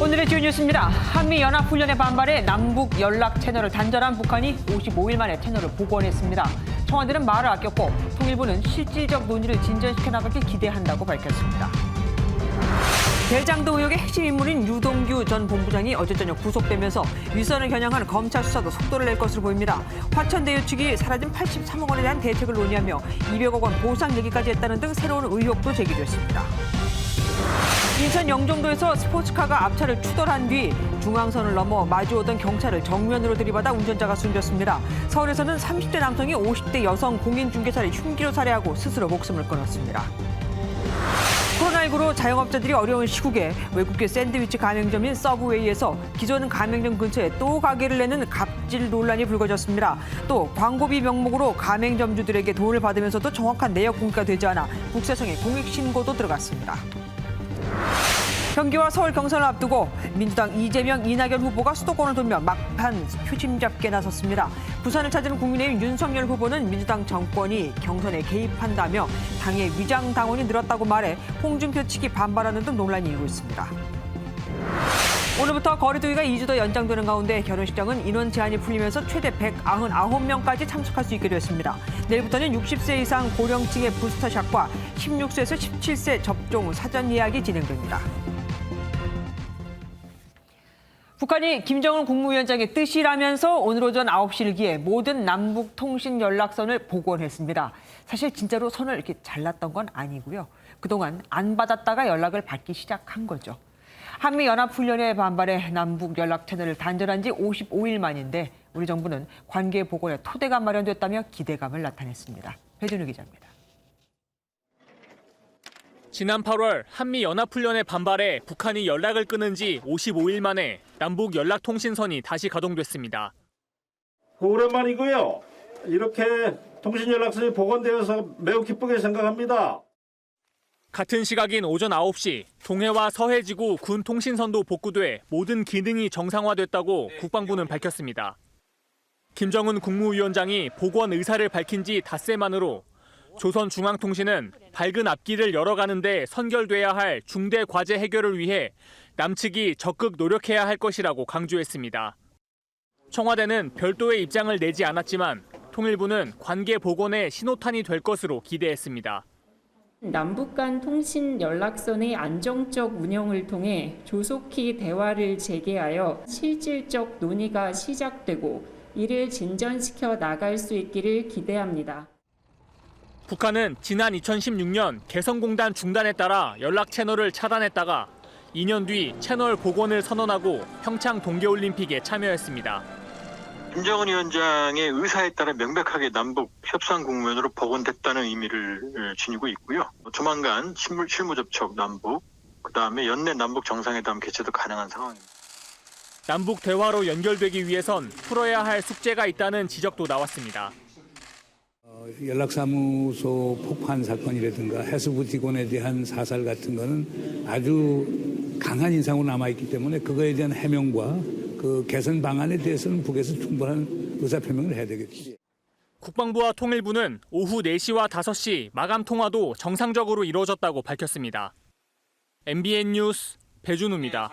오늘의 주요 뉴스입니다. 한미연합훈련에 반발해 남북 연락 채널을 단절한 북한이 55일 만에 채널을 복원했습니다. 청와대는 말을 아꼈고 통일부는 실질적 논의를 진전시켜 나가길 기대한다고 밝혔습니다. 대장동 의혹의 핵심 인물인 유동규 전 본부장이 어제 저녁 구속되면서 윗선을 겨냥한 검찰 수사도 속도를 낼 것으로 보입니다. 화천대유 측이 사라진 83억 원에 대한 대책을 논의하며 200억 원 보상 얘기까지 했다는 등 새로운 의혹도 제기됐습니다. 인천 영종도에서 스포츠카가 앞차를 추돌한 뒤 중앙선을 넘어 마주오던 경찰을 정면으로 들이받아 운전자가 숨졌습니다. 서울에서는 30대 남성이 50대 여성 공인중개사를 흉기로 살해하고 스스로 목숨을 끊었습니다. 코로나19로 자영업자들이 어려운 시국에 외국계 샌드위치 가맹점인 서브웨이에서 기존 가맹점 근처에 또 가게를 내는 갑질 논란이 불거졌습니다. 또 광고비 명목으로 가맹점주들에게 돈을 받으면서도 정확한 내역 공개가 되지 않아 국세청에 공익신고도 들어갔습니다. 경기와 서울 경선을 앞두고 민주당 이재명, 이낙연 후보가 수도권을 돌며 막판 표심 잡기에 나섰습니다. 부산을 찾은 국민의힘 윤석열 후보는 민주당 정권이 경선에 개입한다며 당의 위장 당원이 늘었다고 말해 홍준표 측이 반발하는 등 논란이 일고 있습니다. 오늘부터 거리두기가 2주 더 연장되는 가운데 결혼식장은 인원 제한이 풀리면서 최대 199명까지 참석할 수 있게 됐습니다. 내일부터는 60세 이상 고령층의 부스터샷과 16세에서 17세 접종 사전 예약이 진행됩니다. 북한이 김정은 국무위원장의 뜻이라면서 오늘 오전 9시를 기해 모든 남북 통신 연락선을 복원했습니다. 사실 진짜로 선을 이렇게 잘랐던 건 아니고요. 그동안 안 받았다가 연락을 받기 시작한 거죠. 한미연합훈련에 반발해 남북 연락 채널을 단절한 지 55일 만인데 우리 정부는 관계 복원에 토대가 마련됐다며 기대감을 나타냈습니다. 배준우 기자입니다. 지난 8월 한미연합훈련에 반발해 북한이 연락을 끊은 지 55일 만에 남북 연락통신선이 다시 가동됐습니다. 오랜만이고요. 이렇게 통신연락선이 복원되어서 매우 기쁘게 생각합니다. 같은 시각인 오전 9시 동해와 서해지구 군 통신선도 복구돼 모든 기능이 정상화됐다고 국방부는 밝혔습니다. 김정은 국무위원장이 복원 의사를 밝힌 지 닷새 만으로 조선중앙통신은 밝은 앞길을 열어가는데 선결돼야 할 중대 과제 해결을 위해 남측이 적극 노력해야 할 것이라고 강조했습니다. 청와대는 별도의 입장을 내지 않았지만 통일부는 관계 복원의 신호탄이 될 것으로 기대했습니다. 남북 간 통신 연락선의 안정적 운영을 통해 조속히 대화를 재개하여 실질적 논의가 시작되고 이를 진전시켜 나갈 수 있기를 기대합니다. 북한은 지난 2016년 개성공단 중단에 따라 연락 채널을 차단했다가 2년 뒤 채널 복원을 선언하고 평창 동계올림픽에 참여했습니다. 김정은 위원장의 의사에 따라 명백하게 남북 협상 국면으로 복원됐다는 의미를 지니고 있고요. 조만간 실무 접촉 남북, 그다음에 연내 남북 정상회담 개최도 가능한 상황입니다. 남북 대화로 연결되기 위해선 풀어야 할 숙제가 있다는 지적도 나왔습니다. 연락사무소 폭파 사건이라든가 해수부 직원에 대한 사살 같은 거는 아주 강한 인상으로 남아있기 때문에 그거에 대한 해명과 그 개선 방안에 대해서는 북에서 충분한 의사표명을 해야 되겠지. 국방부와 통일부는 오후 4시와 5시 마감 통화도 정상적으로 이루어졌다고 밝혔습니다. MBN 뉴스 배준우입니다.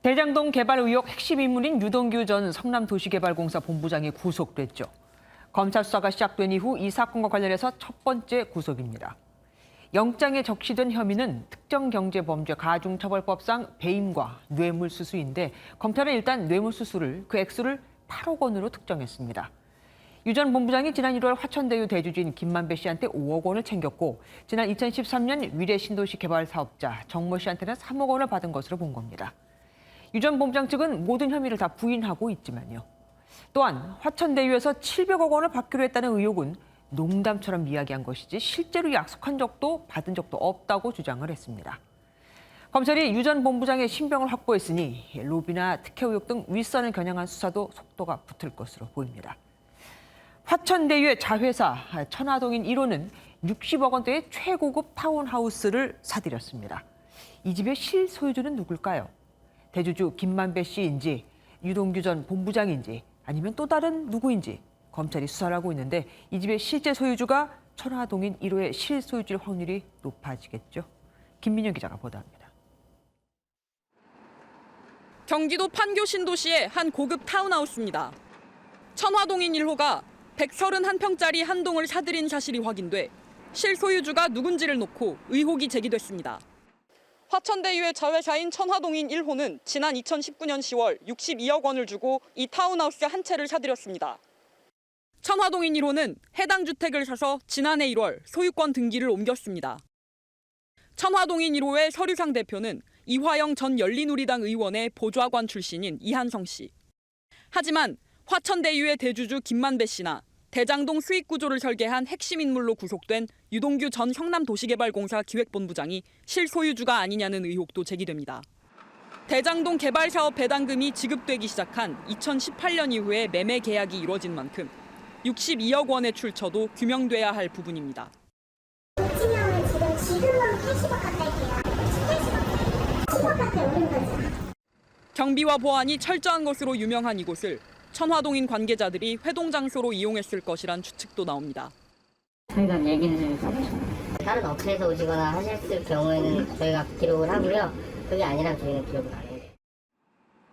대장동 개발 의혹 핵심 인물인 유동규 전 성남도시개발공사 본부장이 구속됐죠. 검찰 수사가 시작된 이후 이 사건과 관련해서 첫 번째 구속입니다. 영장에 적시된 혐의는 특정경제범죄 가중처벌법상 배임과 뇌물수수인데 검찰은 일단 뇌물수수를 그 액수를 8억 원으로 특정했습니다. 유 전 본부장이 지난 1월 화천대유 대주주인 김만배 씨한테 5억 원을 챙겼고 지난 2013년 위례 신도시 개발 사업자 정모 씨한테는 3억 원을 받은 것으로 본 겁니다. 유 전 본부장 측은 모든 혐의를 다 부인하고 있지만요. 또한 화천대유에서 700억 원을 받기로 했다는 의혹은 농담처럼 이야기한 것이지 실제로 약속한 적도 받은 적도 없다고 주장을 했습니다. 검찰이 유 전 본부장의 신병을 확보했으니 로비나 특혜 의혹 등 윗선을 겨냥한 수사도 속도가 붙을 것으로 보입니다. 화천대유의 자회사 천화동인 1호는 60억 원대의 최고급 타운하우스를 사들였습니다. 이 집의 실소유주는 누굴까요? 대주주 김만배 씨인지 유동규 전 본부장인지 아니면 또 다른 누구인지 검찰이 수사를 하고 있는데 이 집의 실제 소유주가 천화동인 1호의 실소유주일 확률이 높아지겠죠. 김민영 기자가 보도합니다. 경기도 판교 신도시의 한 고급 타운하우스입니다. 천화동인 1호가 131평짜리 한 동을 사들인 사실이 확인돼 실소유주가 누군지를 놓고 의혹이 제기됐습니다. 화천대유의 자회사인 천화동인 1호는 지난 2019년 10월 62억 원을 주고 이 타운하우스 한 채를 사들였습니다. 천화동인 1호는 해당 주택을 사서 지난해 1월 소유권 등기를 옮겼습니다. 천화동인 1호의 서류상 대표는 이화영 전 열린우리당 의원의 보좌관 출신인 이한성 씨. 하지만 화천대유의 대주주 김만배 씨나 대장동 수익구조를 설계한 핵심 인물로 구속된 유동규 전 성남도시개발공사 기획본부장이 실소유주가 아니냐는 의혹도 제기됩니다. 대장동 개발사업 배당금이 지급되기 시작한 2018년 이후에 매매 계약이 이뤄진 만큼 62억 원의 출처도 규명돼야 할 부분입니다. 지금은 80억 가까이 돼요. 10억 가까이 오른 거죠. 경비와 보안이 철저한 것으로 유명한 이곳을 천화동인 관계자들이 회동 장소로 이용했을 것이란 추측도 나옵니다. 저희가 얘기는 다른 업체에서 오시거나 하셨을 경우에는 저희가 기록을 하고요. 그게 아니라 저희는 기록을 안 해요.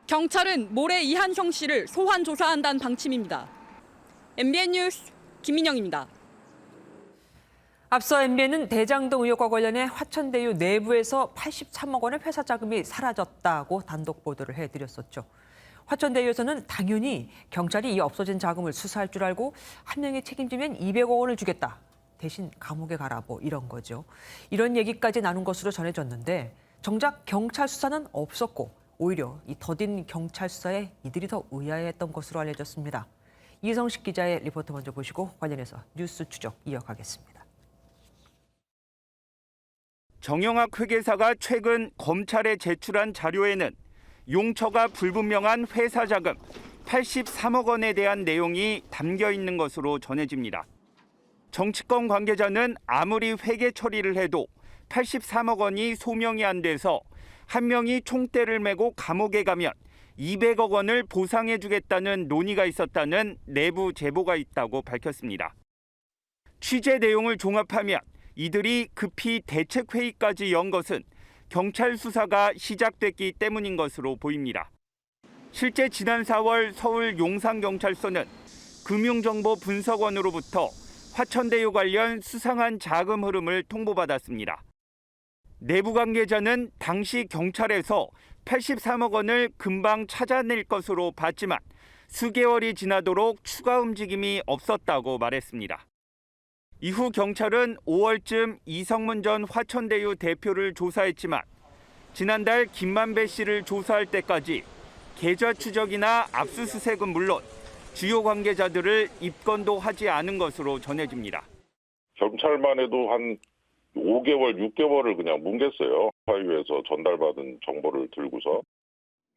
경찰은 모레 이한성 씨를 소환 조사한다는 방침입니다. MBN 뉴스 김민영입니다. 앞서 MBN은 대장동 의혹과 관련해 화천대유 내부에서 83억 원의 회사 자금이 사라졌다고 단독 보도를 해드렸었죠. 화천대유에서는 당연히 경찰이 이 없어진 자금을 수사할 줄 알고 한 명이 책임지면 200억 원을 주겠다. 대신 감옥에 가라 뭐 이런 거죠. 이런 얘기까지 나눈 것으로 전해졌는데 정작 경찰 수사는 없었고 오히려 이 더딘 경찰 수사에 이들이 더 의아해했던 것으로 알려졌습니다. 이성식 기자의 리포트 먼저 보시고 관련해서 뉴스 추적 이어가겠습니다. 정영학 회계사가 최근 검찰에 제출한 자료에는 용처가 불분명한 회사 자금 83억 원에 대한 내용이 담겨 있는 것으로 전해집니다. 정치권 관계자는 아무리 회계 처리를 해도 83억 원이 소명이 안 돼서 한 명이 총대를 메고 감옥에 가면 200억 원을 보상해 주겠다는 논의가 있었다는 내부 제보가 있다고 밝혔습니다. 취재 내용을 종합하면 이들이 급히 대책회의까지 연 것은 경찰 수사가 시작됐기 때문인 것으로 보입니다. 실제 지난 4월 서울 용산경찰서는 금융정보분석원으로부터 화천대유 관련 수상한 자금 흐름을 통보받았습니다. 내부 관계자는 당시 경찰에서 83억 원을 금방 찾아낼 것으로 봤지만 수개월이 지나도록 추가 움직임이 없었다고 말했습니다. 이후 경찰은 5월쯤 이성문 전 화천대유 대표를 조사했지만 지난달 김만배 씨를 조사할 때까지 계좌 추적이나 압수수색은 물론 주요 관계자들을 입건도 하지 않은 것으로 전해집니다. 경찰만 해도 한 5개월, 6개월을 그냥 뭉갰어요. 사유에서 전달받은 정보를 들고서.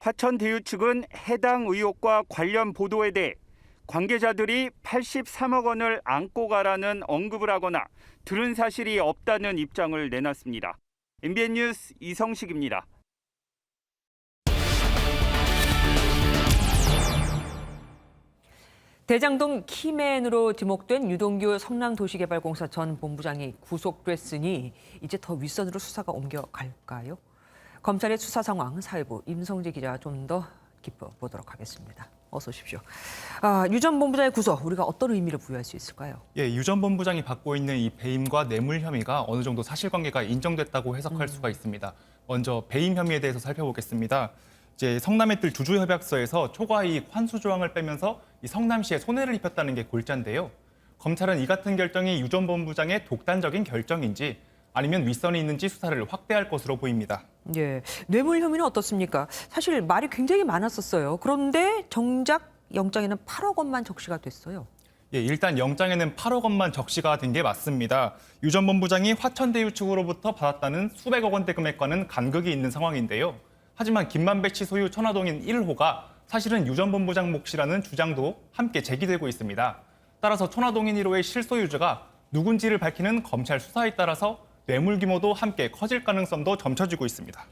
화천대유 측은 해당 의혹과 관련 보도에 대해 관계자들이 83억 원을 안고 가라는 언급을 하거나 들은 사실이 없다는 입장을 내놨습니다. MBN 뉴스 이성식입니다. 대장동 키맨으로 지목된 유동규 성남도시개발공사 전 본부장이 구속됐으니 이제 더 윗선으로 수사가 옮겨갈까요? 검찰의 수사 상황 사회부 임성재 기자와 좀 더 짚어보도록 하겠습니다. 어서 오십시오. 유 전 본부장의 구속, 우리가 어떤 의미를 부여할 수 있을까요? 예, 유 전 본부장이 받고 있는 이 배임과 뇌물 혐의가 어느 정도 사실관계가 인정됐다고 해석할 수가 있습니다. 먼저 배임 혐의에 대해서 살펴보겠습니다. 이제 성남의 뜰 주주협약서에서 초과이익 환수 조항을 빼면서 이 성남시에 손해를 입혔다는 게 골자인데요. 검찰은 이 같은 결정이 유 전 본부장의 독단적인 결정인지 아니면 윗선이 있는지 수사를 확대할 것으로 보입니다. 예, 뇌물 혐의는 어떻습니까? 사실 말이 굉장히 많았었어요. 그런데 정작 영장에는 8억 원만 적시가 됐어요. 예, 일단 영장에는 8억 원만 적시가 된 게 맞습니다. 유 전 본부장이 화천대유 측으로부터 받았다는 수백억 원대 금액과는 간극이 있는 상황인데요. 하지만 김만배 씨 소유 천화동인 1호가 사실은 유 전 본부장 몫이라는 주장도 함께 제기되고 있습니다. 따라서 천화동인 1호의 실소유주가 누군지를 밝히는 검찰 수사에 따라서 뇌물 규모도 함께 커질 가능성도 점쳐지고 있습니다.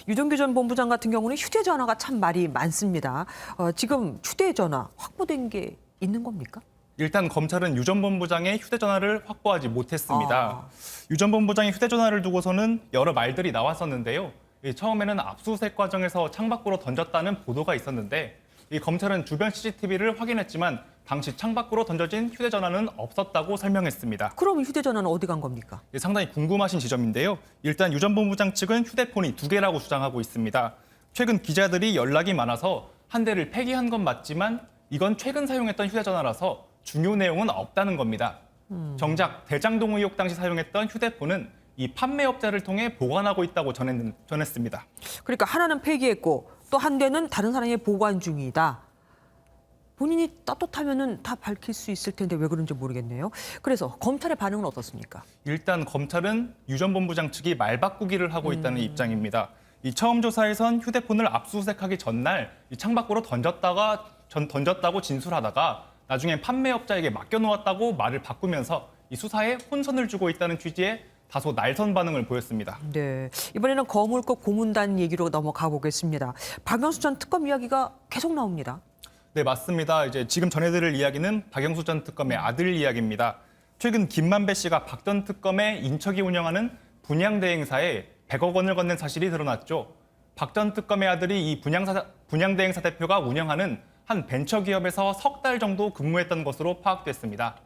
유동규 전 본부장 같은 경우는 휴대전화가 참 말이 많습니다. 지금 휴대전화 확보된 게 있는 겁니까? 일단 검찰은 유 전 본부장의 휴대전화를 확보하지 못했습니다. 유 전 본부장의 휴대전화를 두고서는 여러 말들이 나왔었는데요. 처음에는 압수수색 과정에서 창밖으로 던졌다는 보도가 있었는데 이 검찰은 주변 CCTV를 확인했지만 당시 창밖으로 던져진 휴대전화는 없었다고 설명했습니다. 그럼 휴대전화는 어디 간 겁니까? 상당히 궁금하신 지점인데요. 일단 유 전 본부장 측은 휴대폰이 2개라고 주장하고 있습니다. 최근 기자들이 연락이 많아서 한 대를 폐기한 건 맞지만 이건 최근 사용했던 휴대전화라서 중요 내용은 없다는 겁니다. 정작 대장동 의혹 당시 사용했던 휴대폰은 이 판매업자를 통해 보관하고 있다고 전했습니다. 그러니까 하나는 폐기했고 또 한 대는 다른 사람이 보관 중이다. 본인이 떳떳하면은 다 밝힐 수 있을 텐데 왜 그런지 모르겠네요. 그래서 검찰의 반응은 어떻습니까? 일단 검찰은 유 전 본부장 측이 말바꾸기를 하고 있다는 입장입니다. 이 처음 조사에선 휴대폰을 압수수색하기 전날 이 창밖으로 던졌다고 진술하다가 나중에 판매업자에게 맡겨놓았다고 말을 바꾸면서 이 수사에 혼선을 주고 있다는 취지의 다소 날선 반응을 보였습니다. 네, 이번에는 거물급 고문단 얘기로 넘어가 보겠습니다. 박영수 전 특검 이야기가 계속 나옵니다. 네, 맞습니다. 이제 지금 전해드릴 이야기는 박영수 전 특검의 아들 이야기입니다. 최근 김만배 씨가 박 전 특검의 인척이 운영하는 분양대행사에 100억 원을 건넨 사실이 드러났죠. 박 전 특검의 아들이 이 분양대행사 대표가 운영하는 한 벤처기업에서 석 달 정도 근무했던 것으로 파악됐습니다.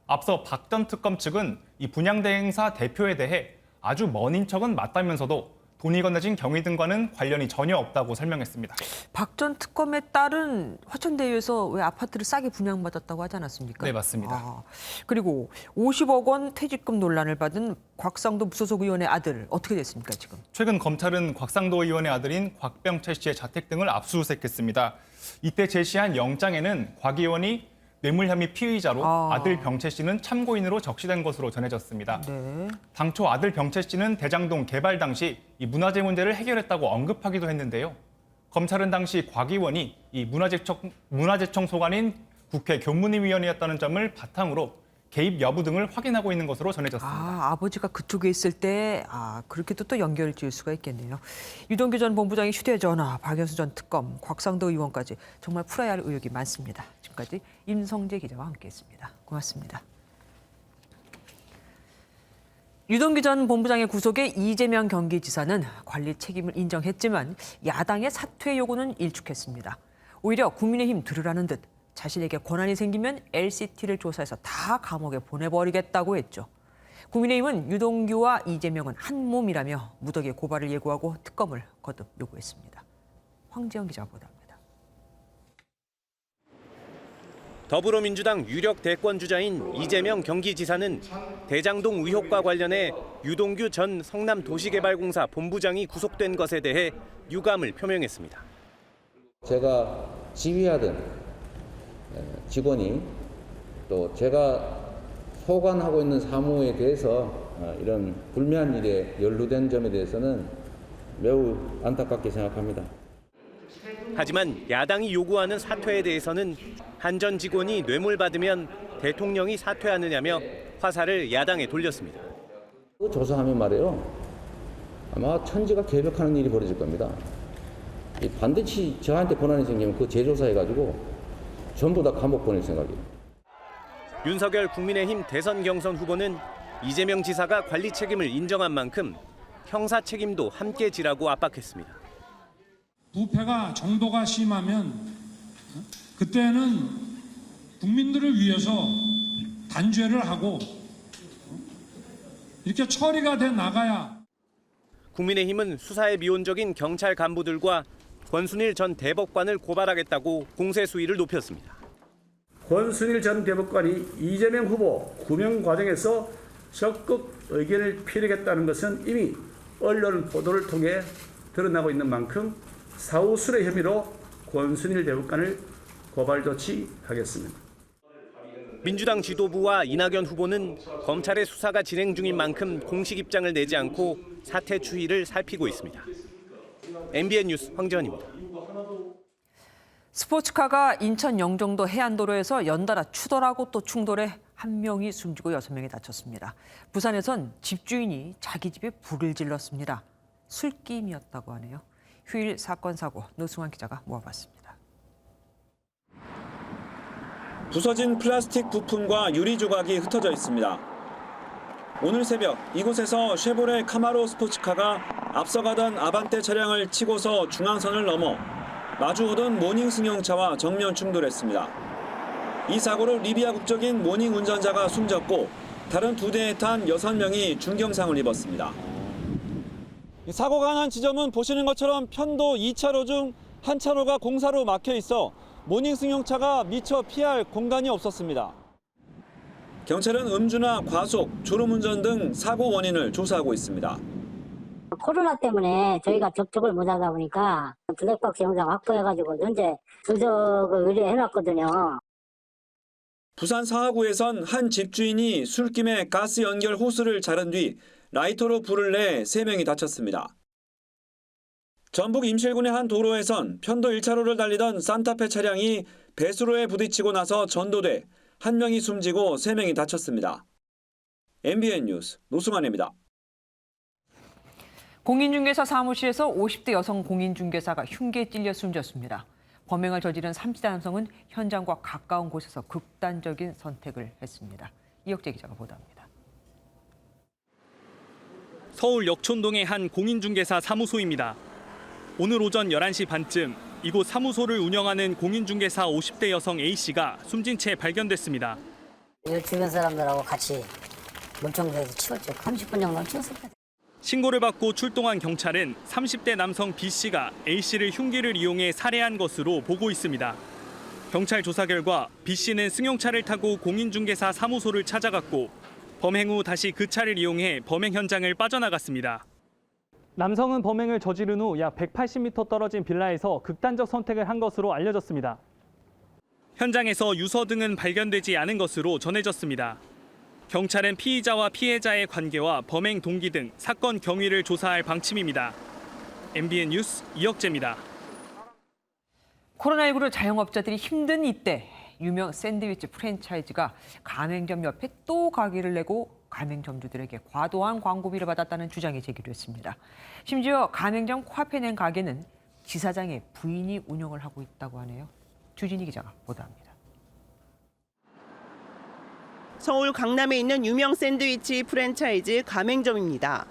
앞서 박 전 특검 측은 이 분양대행사 대표에 대해 아주 먼 인척은 맞다면서도 돈이 건네진 경위 등과는 관련이 전혀 없다고 설명했습니다. 박 전 특검의 딸은 화천대유에서 왜 아파트를 싸게 분양받았다고 하지 않았습니까? 네, 맞습니다. 그리고 50억 원 퇴직금 논란을 받은 곽상도 무소속 의원의 아들 어떻게 됐습니까, 지금? 최근 검찰은 곽상도 의원의 아들인 곽병채 씨의 자택 등을 압수수색했습니다. 이때 제시한 영장에는 곽 의원이 뇌물 혐의 피의자로 아들 병채 씨는 참고인으로 적시된 것으로 전해졌습니다. 네. 당초 아들 병채 씨는 대장동 개발 당시 이 문화재 문제를 해결했다고 언급하기도 했는데요. 검찰은 당시 곽 의원이 이 문화재청 소관인 국회 교문위원이었다는 점을 바탕으로 개입 여부 등을 확인하고 있는 것으로 전해졌습니다. 아버지가 그쪽에 있을 때 그렇게도 또 연결을 지을 수가 있겠네요. 유동규 전 본부장의 휴대전화, 박영수 전 특검, 곽상도 의원까지 정말 풀어야 할 의혹이 많습니다. 지금까지 임성재 기자와 함께했습니다. 고맙습니다. 유동규 전 본부장의 구속에 이재명 경기지사는 관리 책임을 인정했지만 야당의 사퇴 요구는 일축했습니다. 오히려 국민의힘 들으라는 듯 자신에게 권한이 생기면 LCT를 조사해서 다 감옥에 보내버리겠다고 했죠. 국민의힘은 유동규와 이재명은 한 몸이라며 무더기의 고발을 예고하고 특검을 거듭 요구했습니다. 황지영 기자가 보도합니다. 더불어민주당 유력 대권주자인 이재명 경기지사는 대장동 의혹과 관련해 유동규 전 성남도시개발공사 본부장이 구속된 것에 대해 유감을 표명했습니다. 제가 지휘하던 직원이 또 제가 소관하고 있는 사무에 대해서 이런 불미한 일에 연루된 점에 대해서는 매우 안타깝게 생각합니다. 하지만 야당이 요구하는 사퇴에 대해서는 한 전 직원이 뇌물 받으면 대통령이 사퇴하느냐며 화살을 야당에 돌렸습니다. 조사하면 말이에요. 아마 천지가 개벽하는 일이 벌어질 겁니다. 반드시 저한테 권한이 생기면 그 재조사해가지고 전부 다 감옥 보낼 생각이에요. 윤석열 국민의힘 대선 경선 후보는 이재명 지사가 관리 책임을 인정한 만큼 형사 책임도 함께 지라고 압박했습니다. 부패가 정도가 심하면 그때는 국민들을 위해서 단죄를 하고 이렇게 처리가 돼 나가야. 국민의힘은 수사에 미온적인 경찰 간부들과 권순일 전 대법관을 고발하겠다고 공세 수위를 높였습니다. 권순일 전 대법관이 이재명 후보 구명 과정에서 적극 의견을 피력했다는 것은 이미 언론 보도를 통해 드러나고 있는 만큼 사후수뢰 혐의로 권순일 대법관을 고발 조치하겠습니다. 민주당 지도부와 이낙연 후보는 검찰의 수사가 진행 중인 만큼 공식 입장을 내지 않고 사퇴 추이를 살피고 있습니다. MBN 뉴스 황지원입니다. 스포츠카가 인천 영종도 해안도로에서 연달아 추돌하고 또 충돌해 한 명이 숨지고 6명이 다쳤습니다. 부산에선 집주인이 자기 집에 불을 질렀습니다. 술김이었다고 하네요. 휴일 사건 사고 노승환 기자가 모아봤습니다. 부서진 플라스틱 부품과 유리 조각이 흩어져 있습니다. 오늘 새벽 이곳에서 쉐보레 카마로 스포츠카가 앞서가던 아반떼 차량을 치고서 중앙선을 넘어 마주오던 모닝 승용차와 정면 충돌했습니다. 이 사고로 리비아 국적인 모닝 운전자가 숨졌고 다른 2대에 탄 6명이 중경상을 입었습니다. 사고가 난 지점은 보시는 것처럼 편도 2차로 중 한 차로가 공사로 막혀 있어 모닝 승용차가 미처 피할 공간이 없었습니다. 경찰은 음주나 과속, 졸음운전 등 사고 원인을 조사하고 있습니다. 코로나 때문에 저희가 접촉을 못하다 보니까 블랙박스 영상 확보해가지고 현재 분석을 의뢰해놨거든요. 부산 사하구에선 한 집주인이 술김에 가스 연결 호스를 자른 뒤 라이터로 불을 내 3명이 다쳤습니다. 전북 임실군의 한 도로에선 편도 1차로를 달리던 산타페 차량이 배수로에 부딪히고 나서 전도돼 1명이 숨지고 3명이 다쳤습니다. MBN 뉴스 노승환입니다. 공인중개사 사무실에서 50대 여성 공인중개사가 흉기에 찔려 숨졌습니다. 범행을 저지른 30대 남성은 현장과 가까운 곳에서 극단적인 선택을 했습니다. 이혁재 기자가 보도합니다. 서울 역촌동의 한 공인중개사 사무소입니다. 오늘 오전 11시 반쯤 이곳 사무소를 운영하는 공인중개사 50대 여성 A씨가 숨진 채 발견됐습니다. 주변 사람들하고 같이 물청소에서 치웠죠. 30분 정도 치웠을 거예요. 신고를 받고 출동한 경찰은 30대 남성 B씨가 A씨를 흉기를 이용해 살해한 것으로 보고 있습니다. 경찰 조사 결과 B씨는 승용차를 타고 공인중개사 사무소를 찾아갔고 범행 후 다시 그 차를 이용해 범행 현장을 빠져나갔습니다. 남성은 범행을 저지른 후 약 180m 떨어진 빌라에서 극단적 선택을 한 것으로 알려졌습니다. 현장에서 유서 등은 발견되지 않은 것으로 전해졌습니다. 경찰은 피의자와 피해자의 관계와 범행 동기 등 사건 경위를 조사할 방침입니다. MBN 뉴스 이혁재입니다. 코로나19로 자영업자들이 힘든 이때 유명 샌드위치 프랜차이즈가 가맹점 옆에 또 가게를 내고 가맹점주들에게 과도한 광고비를 받았다는 주장이 제기됐습니다. 심지어 가맹점 코앞에 낸 가게는 지사장의 부인이 운영을 하고 있다고 하네요. 주진희 기자가 보도합니다. 서울 강남에 있는 유명 샌드위치 프랜차이즈 가맹점입니다.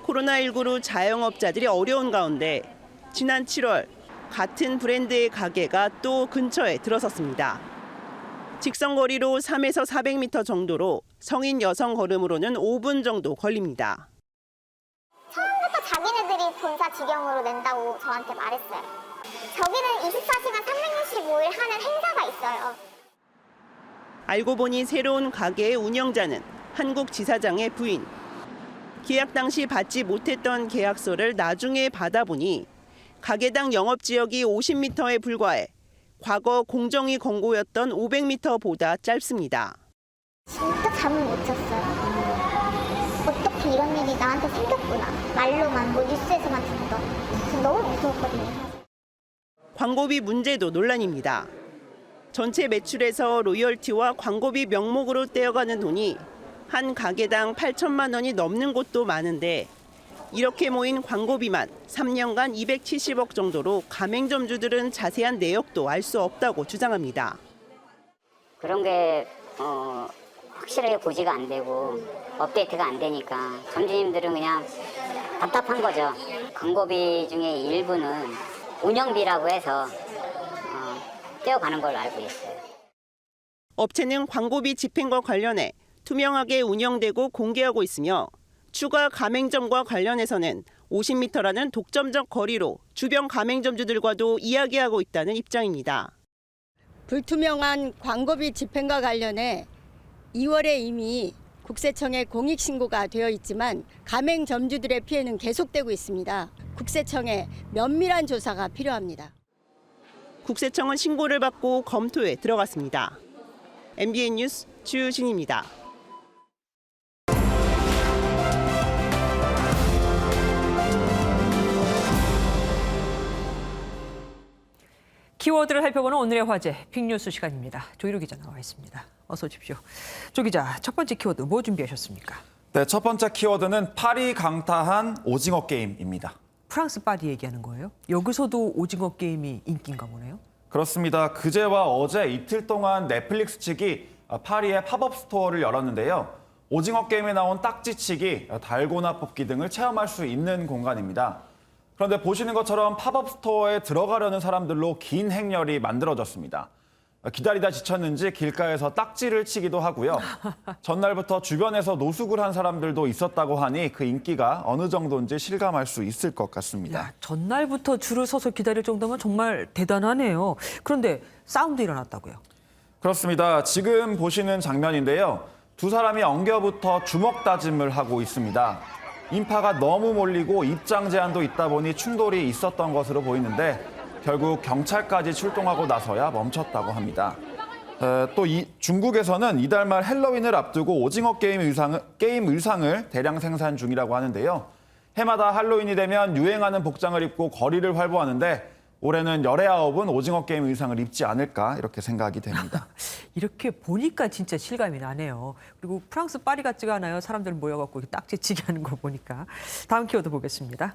코로나19로 자영업자들이 어려운 가운데 지난 7월 같은 브랜드의 가게가 또 근처에 들어섰습니다. 직선거리로 3에서 400m 정도로 성인 여성 걸음으로는 5분 정도 걸립니다. 처음부터 자기네들이 본사 직영으로 낸다고 저한테 말했어요. 저기는 24시간 365일 하는 행사가 있어요. 알고 보니 새로운 가게의 운영자는 한국 지사장의 부인. 계약 당시 받지 못했던 계약서를 나중에 받아보니 가게당 영업지역이 50m에 불과해 과거 공정위 권고였던 500m보다 짧습니다. 진짜 잠을 못 잤어요. 어떻게 이런 일이 나한테 생겼구나. 말로만 뉴스에서만 듣던. 너무 무서웠거든요. 광고비 문제도 논란입니다. 전체 매출에서 로열티와 광고비 명목으로 떼어가는 돈이 한 가게당 8천만 원이 넘는 곳도 많은데 이렇게 모인 광고비만 3년간 270억 정도로 가맹점주들은 자세한 내역도 알 수 없다고 주장합니다. 그런 게 확실하게 고지가 안 되고 업데이트가 안 되니까 점주님들은 그냥 답답한 거죠. 광고비 중에 일부는 운영비라고 해서 떼어가는 걸로 알고 있어요. 업체는 광고비 집행과 관련해 투명하게 운영되고 공개하고 있으며 추가 가맹점과 관련해서는 50m라는 독점적 거리로 주변 가맹점주들과도 이야기하고 있다는 입장입니다. 불투명한 광고비 집행과 관련해 2월에 이미 국세청에 공익신고가 되어 있지만 가맹점주들의 피해는 계속되고 있습니다. 국세청에 면밀한 조사가 필요합니다. 국세청은 신고를 받고 검토에 들어갔습니다. MBN 뉴스 주진입니다. 키워드를 살펴보는 오늘의 화제, 빅뉴스 시간입니다. 조희로 기자 나와 있습니다. 어서 오십시오. 조 기자, 첫 번째 키워드 뭐 준비하셨습니까? 네, 첫 번째 키워드는 파리 강타한 오징어 게임입니다. 프랑스 파리 얘기하는 거예요? 여기서도 오징어 게임이 인기인가 보네요? 그렇습니다. 그제와 어제 이틀 동안 넷플릭스 측이 파리에 팝업 스토어를 열었는데요. 오징어 게임에 나온 딱지치기, 달고나 뽑기 등을 체험할 수 있는 공간입니다. 그런데 보시는 것처럼 팝업 스토어에 들어가려는 사람들로 긴 행렬이 만들어졌습니다. 기다리다 지쳤는지 길가에서 딱지를 치기도 하고요. 전날부터 주변에서 노숙을 한 사람들도 있었다고 하니 그 인기가 어느 정도인지 실감할 수 있을 것 같습니다. 야, 전날부터 줄을 서서 기다릴 정도면 정말 대단하네요. 그런데 싸움도 일어났다고요. 그렇습니다. 지금 보시는 장면인데요. 두 사람이 엉겨붙어 주먹 다짐을 하고 있습니다. 인파가 너무 몰리고 입장 제한도 있다 보니 충돌이 있었던 것으로 보이는데 결국 경찰까지 출동하고 나서야 멈췄다고 합니다. 또 중국에서는 이달 말 헬로윈을 앞두고 오징어 게임 의상을 대량 생산 중이라고 하는데요. 해마다 할로윈이 되면 유행하는 복장을 입고 거리를 활보하는데 올해는 열의 아홉은 오징어 게임 의상을 입지 않을까 이렇게 생각이 됩니다. 이렇게 보니까 진짜 실감이 나네요. 그리고 프랑스 파리 같지가 않아요. 사람들 모여갖고 딱지치기 하는 거 보니까. 다음 키워드 보겠습니다.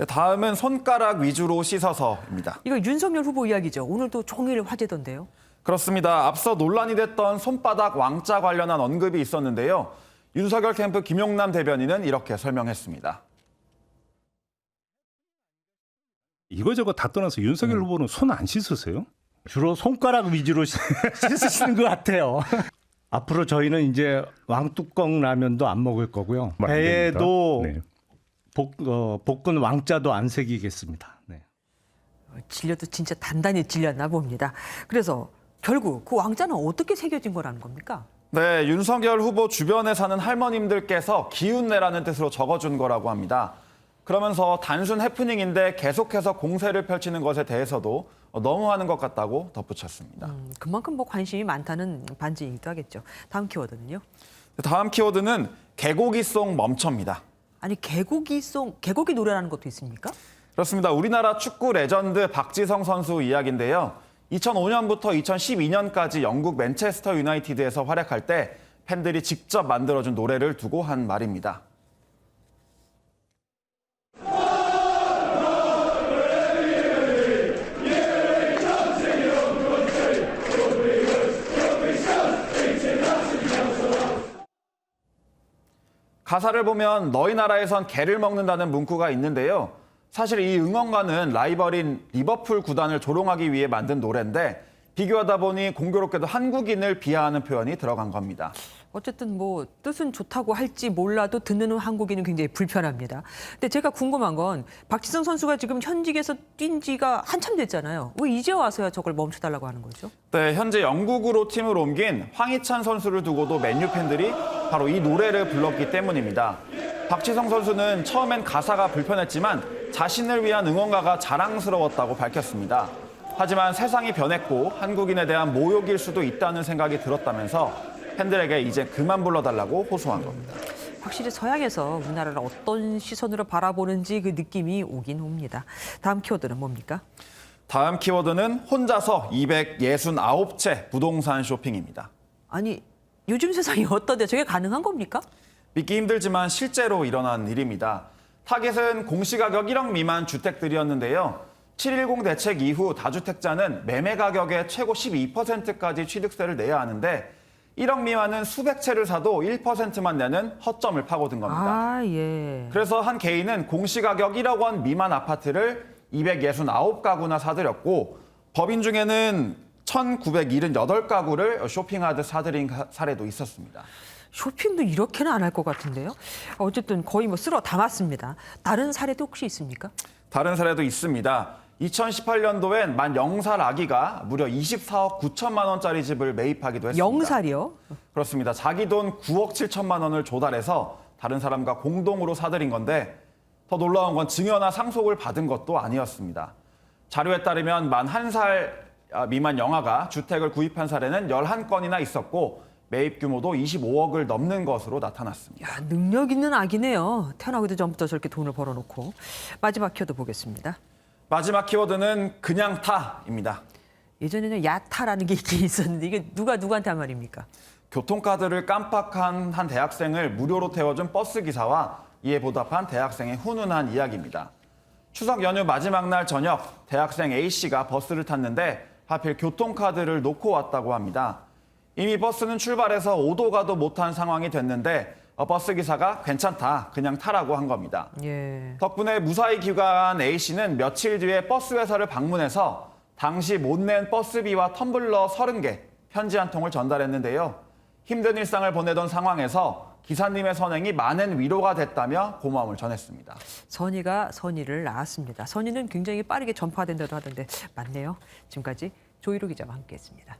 다음은 손가락 위주로 씻어서입니다. 이거 윤석열 후보 이야기죠. 오늘도 종일 화제던데요. 그렇습니다. 앞서 논란이 됐던 손바닥 왕자 관련한 언급이 있었는데요. 윤석열 캠프 김용남 대변인은 이렇게 설명했습니다. 이거저거 다 떠나서 윤석열 후보는 손 안 씻으세요? 주로 손가락 위주로 씻으시는 것 같아요. 앞으로 저희는 이제 왕뚜껑 라면도 안 먹을 거고요. 배에도 네. 볶은 왕자도 안 새기겠습니다. 네. 질려도 진짜 단단히 질렸나 봅니다. 그래서 결국 그 왕자는 어떻게 새겨진 거라는 겁니까? 네, 윤석열 후보 주변에 사는 할머님들께서 기운내라는 뜻으로 적어준 거라고 합니다. 그러면서 단순 해프닝인데 계속해서 공세를 펼치는 것에 대해서도 너무하는 것 같다고 덧붙였습니다. 그만큼 관심이 많다는 반증이기도 하겠죠. 다음 키워드는요? 다음 키워드는 개고기송 멈춰입니다. 아니 개고기 노래라는 것도 있습니까? 그렇습니다. 우리나라 축구 레전드 박지성 선수 이야기인데요. 2005년부터 2012년까지 영국 맨체스터 유나이티드에서 활약할 때 팬들이 직접 만들어준 노래를 두고 한 말입니다. 가사를 보면 너희 나라에선 개를 먹는다는 문구가 있는데요. 사실 이 응원가는 라이벌인 리버풀 구단을 조롱하기 위해 만든 노래인데 비교하다 보니 공교롭게도 한국인을 비하하는 표현이 들어간 겁니다. 어쨌든 뜻은 좋다고 할지 몰라도 듣는 한국인은 굉장히 불편합니다. 근데 제가 궁금한 건 박지성 선수가 지금 현직에서 뛴 지가 한참 됐잖아요. 왜 이제 와서야 저걸 멈춰달라고 하는 거죠? 네, 현재 영국으로 팀을 옮긴 황희찬 선수를 두고도 맨유 팬들이 바로 이 노래를 불렀기 때문입니다. 박지성 선수는 처음엔 가사가 불편했지만 자신을 위한 응원가가 자랑스러웠다고 밝혔습니다. 하지만 세상이 변했고 한국인에 대한 모욕일 수도 있다는 생각이 들었다면서 팬들에게 이제 그만 불러달라고 호소한 겁니다. 확실히 서양에서 우리나라를 어떤 시선으로 바라보는지 그 느낌이 오긴 옵니다. 다음 키워드는 뭡니까? 다음 키워드는 혼자서 269채 부동산 쇼핑입니다. 아니, 요즘 세상이 어떤데 저게 가능한 겁니까? 믿기 힘들지만 실제로 일어난 일입니다. 타겟은 공시가격 1억 미만 주택들이었는데요. 7.10 대책 이후 다주택자는 매매 가격의 최고 12%까지 취득세를 내야 하는데 1억 미만은 수백 채를 사도 1%만 내는 허점을 파고든 겁니다. 예. 그래서 한 개인은 공시가격 1억 원 미만 아파트를 269가구나 사들였고 법인 중에는 1,978가구를 쇼핑하듯 사들인 사례도 있었습니다. 쇼핑도 이렇게는 안 할 것 같은데요. 어쨌든 거의 쓸어 담았습니다. 다른 사례도 혹시 있습니까? 다른 사례도 있습니다. 2018년도엔 만 0살 아기가 무려 24억 9천만 원짜리 집을 매입하기도 했습니다. 0살이요? 그렇습니다. 자기 돈 9억 7천만 원을 조달해서 다른 사람과 공동으로 사들인 건데 더 놀라운 건 증여나 상속을 받은 것도 아니었습니다. 자료에 따르면 만 1살 미만 영아가 주택을 구입한 사례는 11건이나 있었고 매입 규모도 25억을 넘는 것으로 나타났습니다. 야, 능력 있는 아기네요. 태어나기도 전부터 저렇게 돈을 벌어놓고. 마지막 키워드 보겠습니다. 마지막 키워드는 그냥 타입니다. 예전에는 야타라는 게 있었는데 이게 누구한테 한 말입니까? 교통카드를 깜빡한 한 대학생을 무료로 태워준 버스 기사와 이에 보답한 대학생의 훈훈한 이야기입니다. 추석 연휴 마지막 날 저녁 대학생 A씨가 버스를 탔는데 하필 교통카드를 놓고 왔다고 합니다. 이미 버스는 출발해서 오도 가도 못한 상황이 됐는데 버스 기사가 괜찮다, 그냥 타라고 한 겁니다. 예. 덕분에 무사히 귀가한 A씨는 며칠 뒤에 버스 회사를 방문해서 당시 못 낸 버스비와 텀블러 30개, 편지 한 통을 전달했는데요. 힘든 일상을 보내던 상황에서 기사님의 선행이 많은 위로가 됐다며 고마움을 전했습니다. 선의가 선의를 낳았습니다. 선의는 굉장히 빠르게 전파된다고 하던데 맞네요. 지금까지 조희로 기자와 함께했습니다.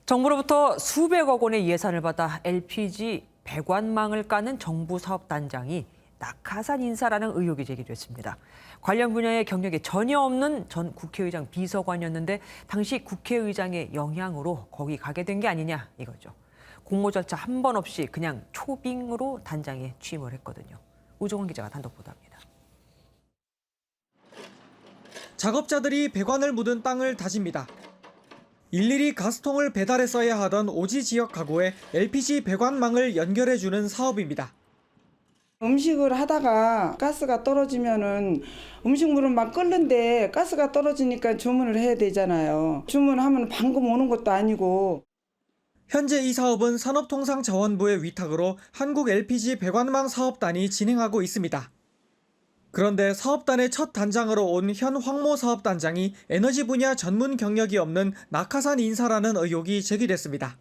정부로부터 수백억 원의 예산을 받아 LPG 배관망을 까는 정부 사업단장이 낙하산 인사라는 의혹이 제기됐습니다. 관련 분야의 경력이 전혀 없는 전 국회의장 비서관이었는데 당시 국회의장의 영향으로 거기 가게 된 게 아니냐 이거죠. 공모 절차 한 번 없이 그냥 초빙으로 단장에 취임을 했거든요. 우종원 기자가 단독 보도합니다. 작업자들이 배관을 묻은 땅을 다집니다. 일일이 가스통을 배달했어야 하던 오지 지역 가구에 LPG 배관망을 연결해주는 사업입니다. 음식을 하다가 가스가 떨어지면은 음식물은 막 끓는데 가스가 떨어지니까 주문을 해야 되잖아요. 주문하면 방금 오는 것도 아니고. 현재 이 사업은 산업통상자원부의 위탁으로 한국 LPG 배관망 사업단이 진행하고 있습니다. 그런데 사업단의 첫 단장으로 온 현 황모 사업단장이 에너지 분야 전문 경력이 없는 낙하산 인사라는 의혹이 제기됐습니다.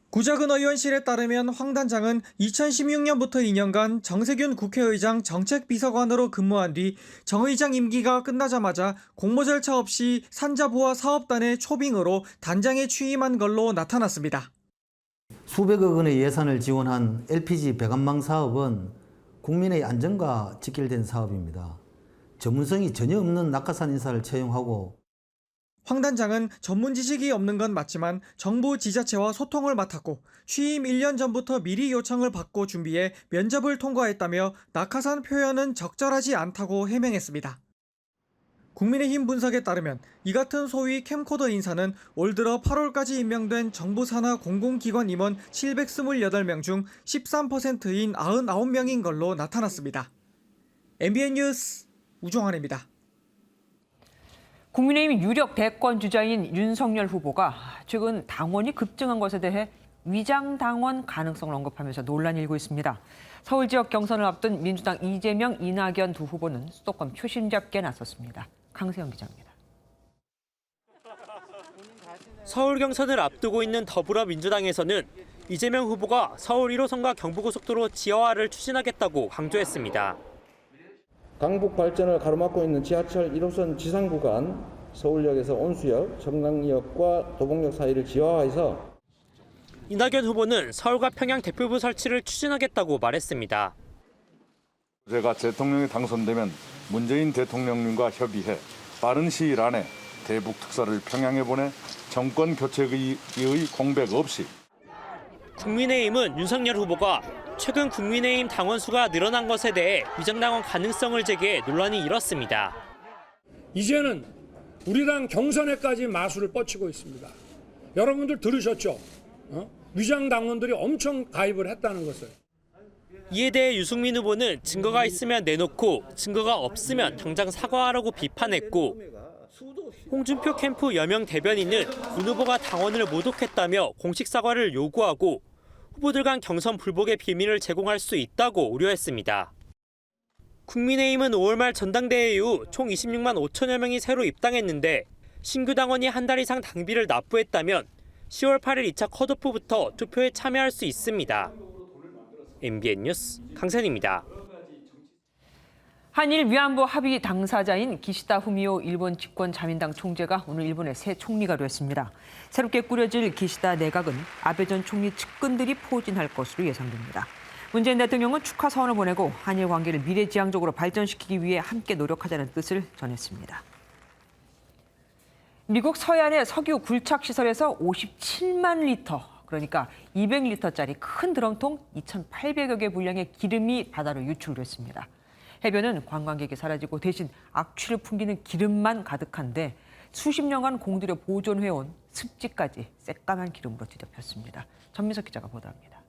구자근 의원실에 따르면 황 단장은 2016년부터 2년간 정세균 국회의장 정책비서관으로 근무한 뒤 정 의장 임기가 끝나자마자 공모 절차 없이 산자부와 사업단의 초빙으로 단장에 취임한 걸로 나타났습니다. 수백억 원의 예산을 지원한 LPG 배관망 사업은 국민의 안전과 직결된 사업입니다. 전문성이 전혀 없는 낙하산 인사를 채용하고 황 단장은 전문 지식이 없는 건 맞지만 정부 지자체와 소통을 맡았고 취임 1년 전부터 미리 요청을 받고 준비해 면접을 통과했다며 낙하산 표현은 적절하지 않다고 해명했습니다. 국민의힘 분석에 따르면 이 같은 소위 캠코더 인사는 올 들어 8월까지 임명된 정부 산하 공공기관 임원 728명 중 13%인 99명인 걸로 나타났습니다. MBN 뉴스 우종환입니다. 국민의힘 유력 대권 주자인 윤석열 후보가 최근 당원이 급증한 것에 대해 위장 당원 가능성을 언급하면서 논란이 일고 있습니다. 서울 지역 경선을 앞둔 민주당 이재명, 이낙연 두 후보는 수도권 표심 잡기에 나섰습니다. 강세영 기자입니다. 서울 경선을 앞두고 있는 더불어민주당에서는 이재명 후보가 서울 1호선과 경부고속도로 지하화를 추진하겠다고 강조했습니다. 강북 발전을 가로막고 있는 지하철 1호선 지상 구간 서울역에서 온수역, 청량역과 도봉역 사이를 지하화해서 이낙연 후보는 서울과 평양 대표부 설치를 추진하겠다고 말했습니다. 제가 대통령이 당선되면 문재인 대통령님과 협의해 빠른 시일 안에 대북 특사를 평양에 보내 정권 교체의 공백 없이. 국민의힘은 윤석열 후보가 최근 국민의힘 당원 수가 늘어난 것에 대해 위장당원 가능성을 제기해 논란이 일었습니다. 이제는 우리 당 경선에까지 마술을 뻗치고 있습니다. 여러분들 들으셨죠? 위장당원들이 엄청 가입을 했다는 것을. 이에 대해 유승민 후보는 증거가 있으면 내놓고 증거가 없으면 당장 사과하라고 비판했고 홍준표 캠프 여명 대변인은 윤 후보가 당원을 모독했다며 공식 사과를 요구하고 후보들 간 경선 불복의 비밀을 제공할 수 있다고 우려했습니다. 국민의힘은 5월 말 전당대회 이후 총 26만 5천여 명이 새로 입당했는데 신규 당원이 한 달 이상 당비를 납부했다면 10월 8일 2차 컷오프부터 투표에 참여할 수 있습니다. MBN 뉴스 강선입니다. 한일 위안부 합의 당사자인 기시다 후미오 일본 집권 자민당 총재가 오늘 일본의 새 총리가 됐습니다. 새롭게 꾸려질 기시다 내각은 아베 전 총리 측근들이 포진할 것으로 예상됩니다. 문재인 대통령은 축하 서원을 보내고 한일 관계를 미래지향적으로 발전시키기 위해 함께 노력하자는 뜻을 전했습니다. 미국 서해안의 석유 굴착 시설에서 57만 리터, 그러니까 200리터짜리 큰 드럼통 2,800여 개 분량의 기름이 바다로 유출됐습니다. 해변은 관광객이 사라지고 대신 악취를 풍기는 기름만 가득한데 수십 년간 공들여 보존해온 습지까지 새까만 기름으로 뒤덮였습니다. 전민석 기자가 보도합니다.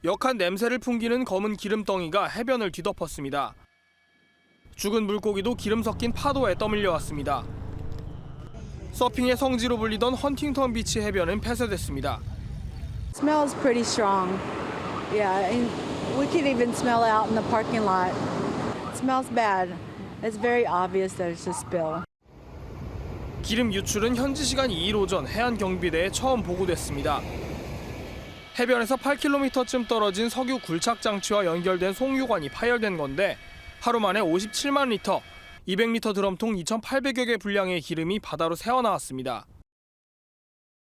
역한 냄새를 풍기는 검은 기름덩이가 해변을 뒤덮었습니다. 죽은 물고기도 기름 섞인 파도에 떠밀려 왔습니다. 서핑의 성지로 불리던 헌팅턴 비치 해변은 폐쇄됐습니다. Smells pretty strong. Yeah, and we could even smell it out in the parking lot. It smells bad. It's very obvious that it's a spill. 기름 유출은 현지 시간 2일 오전 해안 경비대에 처음 보고됐습니다. 해변에서 8km쯤 떨어진 석유 굴착 장치와 연결된 송유관이 파열된 건데 하루 만에 57만 리터, 200리터 드럼통 2,800여 개 분량의 기름이 바다로 새어나왔습니다.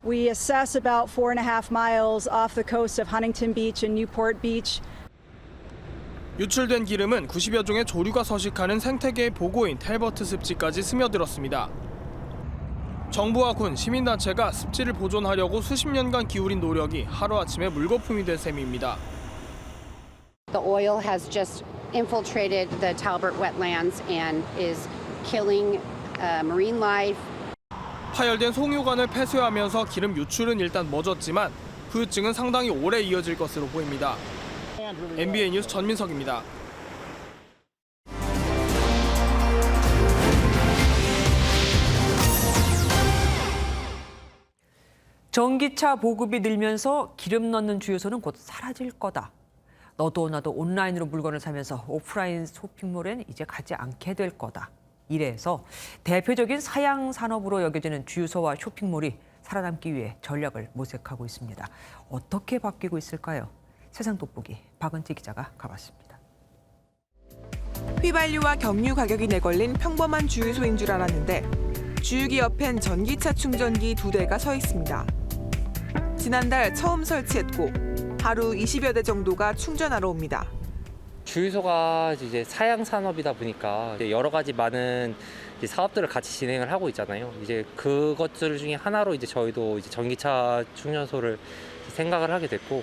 We assess about 4.5 miles off the coast of Huntington Beach and Newport Beach. 유출된 기름은 90여 종의 조류가 서식하는 생태계의 보고인 텔버트 습지까지 스며들었습니다. 정부와 군, 시민단체가 습지를 보존하려고 수십 년간 기울인 노력이 하루아침에 물거품이 된 셈입니다. The oil has just infiltrated the Talbot wetlands and is killing marine life. 파열된 송유관을 폐쇄하면서 기름 유출은 일단 멎었지만 후유증은 상당히 오래 이어질 것으로 보입니다. MBN 뉴스 전민석입니다. 전기차 보급이 늘면서 기름 넣는 주유소는 곧 사라질 거다. 너도 나도 온라인으로 물건을 사면서 오프라인 쇼핑몰엔 이제 가지 않게 될 거다. 이래서 대표적인 사양 산업으로 여겨지는 주유소와 쇼핑몰이 살아남기 위해 전략을 모색하고 있습니다. 어떻게 바뀌고 있을까요? 세상 돋보기 박은지 기자가 가봤습니다. 휘발유와 경유 가격이 내걸린 평범한 주유소인 줄 알았는데 주유기 옆엔 전기차 충전기 2대가 서 있습니다. 지난달 처음 설치했고 하루 20여 대 정도가 충전하러 옵니다. 주유소가 이제 사양 산업이다 보니까 여러 가지 많은 사업들을 같이 진행을 하고 있잖아요. 이제 그것들 중에 하나로 이제 저희도 이제 전기차 충전소를 생각을 하게 됐고,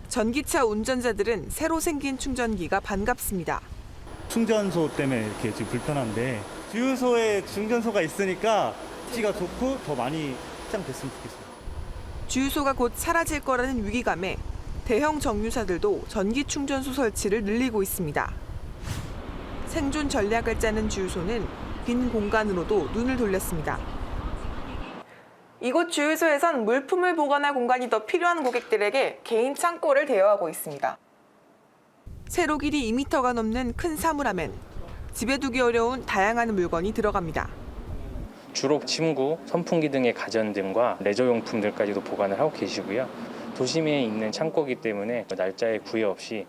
전기차 운전자들은 새로 생긴 충전기가 반갑습니다. 충전소 때문에 이렇게 지금 불편한데 주유소에 충전소가 있으니까 입지가 좋고 더 많이 확장됐으면 좋겠어요. 주유소가 곧 사라질 거라는 위기감에 대형 정유사들도 전기 충전소 설치를 늘리고 있습니다. 생존 전략을 짜는 주유소는 빈 공간으로도 눈을 돌렸습니다. 이곳 주유소에선 물품을 보관할 공간이 더 필요한 고객들에게 개인 창고를 대여하고 있습니다. 세로 길이 2m가 넘는 큰 사물함엔 집에 두기 어려운 다양한 물건이 들어갑니다. 주로 침구, 선풍기 등의 가전등과 레저용품들까지도 보관을 하고 계시고요. 도심에 있는 창고이기 때문에 날짜에 구애 없이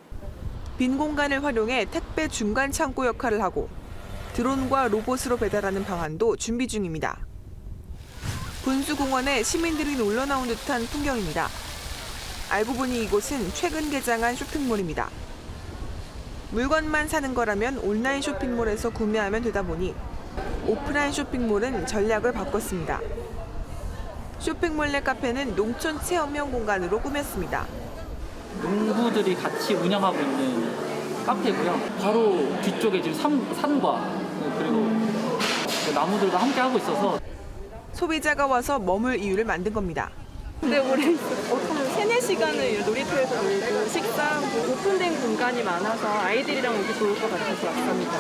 빈 공간을 활용해 택배 중간 창고 역할을 하고 드론과 로봇으로 배달하는 방안도 준비 중입니다. 분수공원에 시민들이 놀러 나온 듯한 풍경입니다. 알고 보니 이곳은 최근 개장한 쇼핑몰입니다. 물건만 사는 거라면 온라인 쇼핑몰에서 구매하면 되다 보니 오프라인 쇼핑몰은 전략을 바꿨습니다. 쇼핑몰 내 카페는 농촌 체험형 공간으로 꾸몄습니다. 농부들이 같이 운영하고 있는 카페고요. 바로 뒤쪽에 지금 산과 그리고 나무들과 함께 하고 있어서 소비자가 와서 머물 이유를 만든 겁니다. 근데 우리 3-4시간을 놀이터에서 놀고 식사하고 오픈된 공간이 많아서 아이들이랑 오기 좋을 것 같아서 왔습니다.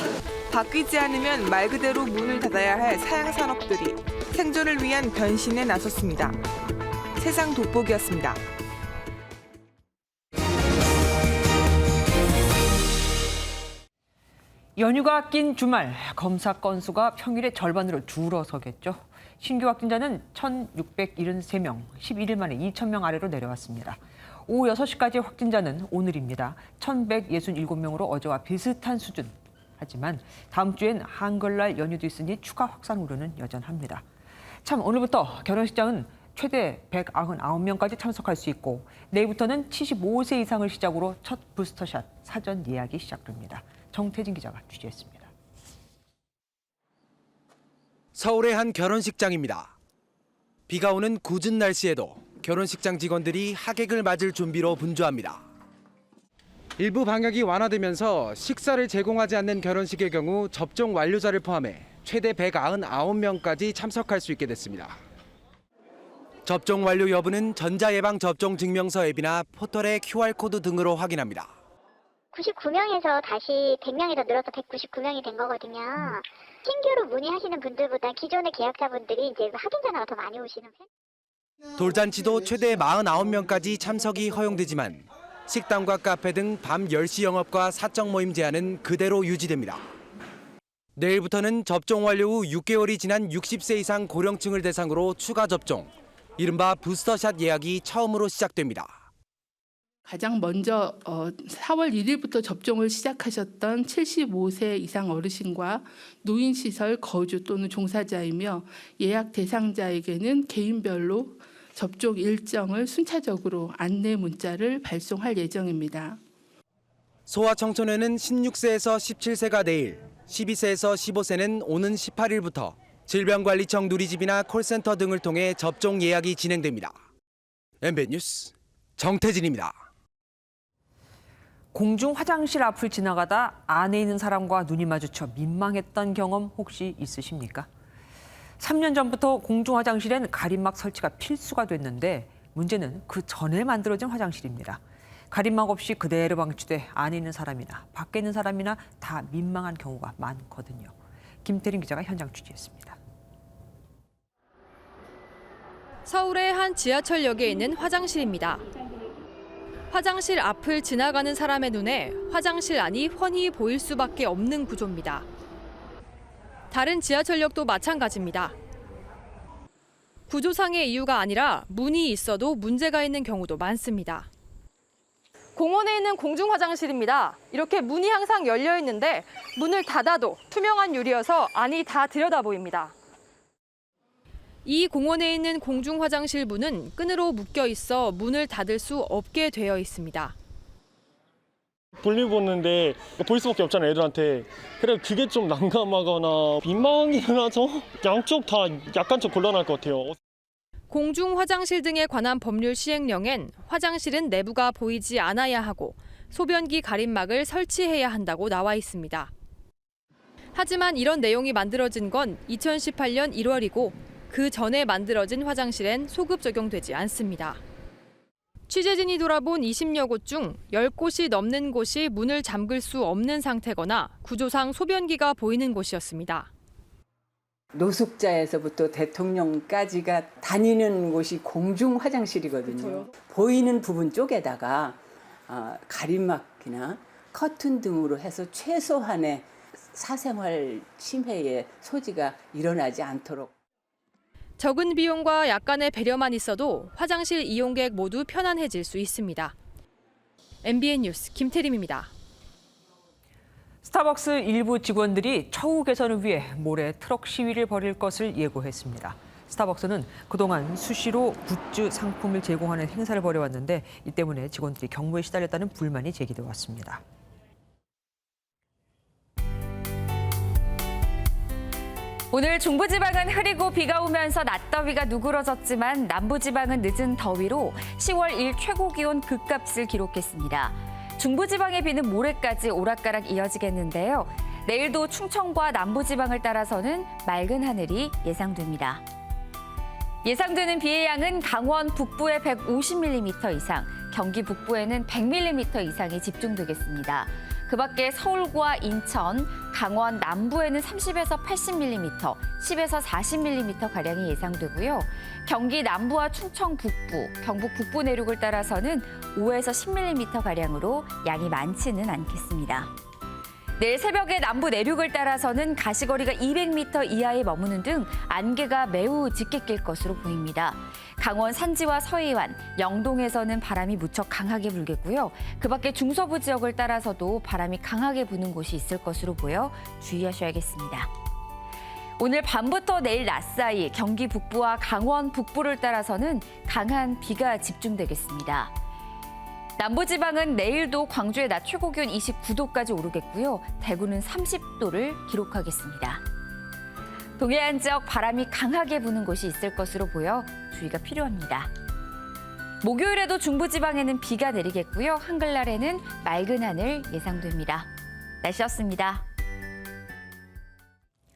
바뀌지 않으면 말 그대로 문을 닫아야 할 사양 산업들이 생존을 위한 변신에 나섰습니다. 세상 돋보기였습니다. 연휴가 낀 주말, 검사 건수가 평일의 절반으로 줄어서겠죠. 신규 확진자는 1,673명, 11일 만에 2,000명 아래로 내려왔습니다. 오후 6시까지 확진자는 오늘입니다. 1,167명으로 어제와 비슷한 수준. 하지만 다음 주엔 한글날 연휴도 있으니 추가 확산 우려는 여전합니다. 참 오늘부터 결혼식장은 최대 199명까지 참석할 수 있고 내일부터는 75세 이상을 시작으로 첫 부스터샷 사전 예약이 시작됩니다. 정태진 기자가 취재했습니다. 서울의 한 결혼식장입니다. 비가 오는 궂은 날씨에도 결혼식장 직원들이 하객을 맞을 준비로 분주합니다. 일부 방역이 완화되면서 식사를 제공하지 않는 결혼식의 경우 접종 완료자를 포함해 최대 199명까지 참석할 수 있게 됐습니다. 접종 완료 여부는 전자예방접종증명서 앱이나 포털의 QR코드 등으로 확인합니다. 99명에서 다시 100명이 더 늘어서 199명이 된 거거든요. 신규로 문의하시는 분들보다 기존의 계약자분들이 이제 확인 전화가 더 많이 오시는 편. 돌잔치도 최대 49명까지 참석이 허용되지만 식당과 카페 등 밤 10시 영업과 사적 모임 제한은 그대로 유지됩니다. 내일부터는 접종 완료 후 6개월이 지난 60세 이상 고령층을 대상으로 추가 접종, 이른바 부스터샷 예약이 처음으로 시작됩니다. 가장 먼저 4월 1일부터 접종을 시작하셨던 75세 이상 어르신과 노인시설 거주 또는 종사자이며 예약 대상자에게는 개인별로 접종 일정을 순차적으로 안내 문자를 발송할 예정입니다. 소아청소년은 16세에서 17세가 내일, 12세에서 15세는 오는 18일부터 질병관리청 누리집이나 콜센터 등을 통해 접종 예약이 진행됩니다. MBN 뉴스 정태진입니다. 공중 화장실 앞을 지나가다 안에 있는 사람과 눈이 마주쳐 민망했던 경험 혹시 있으십니까? 3년 전부터 공중 화장실엔 가림막 설치가 필수가 됐는데 문제는 그 전에 만들어진 화장실입니다. 가림막 없이 그대로 방치돼 안에 있는 사람이나 밖에 있는 사람이나 다 민망한 경우가 많거든요. 김태린 기자가 현장 취재했습니다. 서울의 한 지하철역에 있는 화장실입니다. 화장실 앞을 지나가는 사람의 눈에 화장실 안이 훤히 보일 수밖에 없는 구조입니다. 다른 지하철역도 마찬가지입니다. 구조상의 이유가 아니라 문이 있어도 문제가 있는 경우도 많습니다. 공원에 있는 공중 화장실입니다. 이렇게 문이 항상 열려 있는데 문을 닫아도 투명한 유리여서 안이 다 들여다 보입니다. 이 공원에 있는 공중 화장실 문은 끈으로 묶여 있어 문을 닫을 수 없게 되어 있습니다. 볼일 보는데 보일 수밖에 없잖아요, 애들한테. 그래 그게 좀 난감하거나 민망하긴 하죠. 양쪽 다 약간 좀 곤란할 것 같아요. 공중 화장실 등에 관한 법률 시행령엔 화장실은 내부가 보이지 않아야 하고 소변기 가림막을 설치해야 한다고 나와 있습니다. 하지만 이런 내용이 만들어진 건 2018년 1월이고 그 전에 만들어진 화장실엔 소급 적용되지 않습니다. 취재진이 돌아본 20여 곳 중 10곳이 넘는 곳이 문을 잠글 수 없는 상태거나 구조상 소변기가 보이는 곳이었습니다. 노숙자에서부터 대통령까지가 다니는 곳이 공중 화장실이거든요. 보이는 부분 쪽에다가 가림막이나 커튼 등으로 해서 최소한의 사생활 침해의 소지가 일어나지 않도록. 적은 비용과 약간의 배려만 있어도 화장실 이용객 모두 편안해질 수 있습니다. MBN 뉴스 김태림입니다. 스타벅스 일부 직원들이 처우 개선을 위해 모레 트럭 시위를 벌일 것을 예고했습니다. 스타벅스는 그동안 수시로 굿즈 상품을 제공하는 행사를 벌여왔는데 이 때문에 직원들이 경무에 시달렸다는 불만이 제기돼 왔습니다. 오늘 중부지방은 흐리고 비가 오면서 낮더위가 누그러졌지만 남부지방은 늦은 더위로 10월 1 최고 기온 급값을 기록했습니다. 중부지방의 비는 모레까지 오락가락 이어지겠는데요. 내일도 충청과 남부지방을 따라서는 맑은 하늘이 예상됩니다. 예상되는 비의 양은 강원 북부에 150mm 이상, 경기 북부에는 100mm 이상이 집중되겠습니다. 그 밖에 서울과 인천, 강원 남부에는 30에서 80mm, 10에서 40mm가량이 예상되고요. 경기 남부와 충청 북부, 경북 북부 내륙을 따라서는 5에서 10mm가량으로 양이 많지는 않겠습니다. 내일 새벽에 남부 내륙을 따라서는 가시거리가 200m 이하에 머무는 등 안개가 매우 짙게 낄 것으로 보입니다. 강원 산지와 서해안, 영동에서는 바람이 무척 강하게 불겠고요. 그 밖에 중서부 지역을 따라서도 바람이 강하게 부는 곳이 있을 것으로 보여 주의하셔야겠습니다. 오늘 밤부터 내일 낮 사이 경기 북부와 강원 북부를 따라서는 강한 비가 집중되겠습니다. 남부지방은 내일도 광주의 낮 최고 기온 29도까지 오르겠고요. 대구는 30도를 기록하겠습니다. 동해안 지역 바람이 강하게 부는 곳이 있을 것으로 보여 주의가 필요합니다. 목요일에도 중부지방에는 비가 내리겠고요. 한글날에는 맑은 하늘 예상됩니다. 날씨였습니다.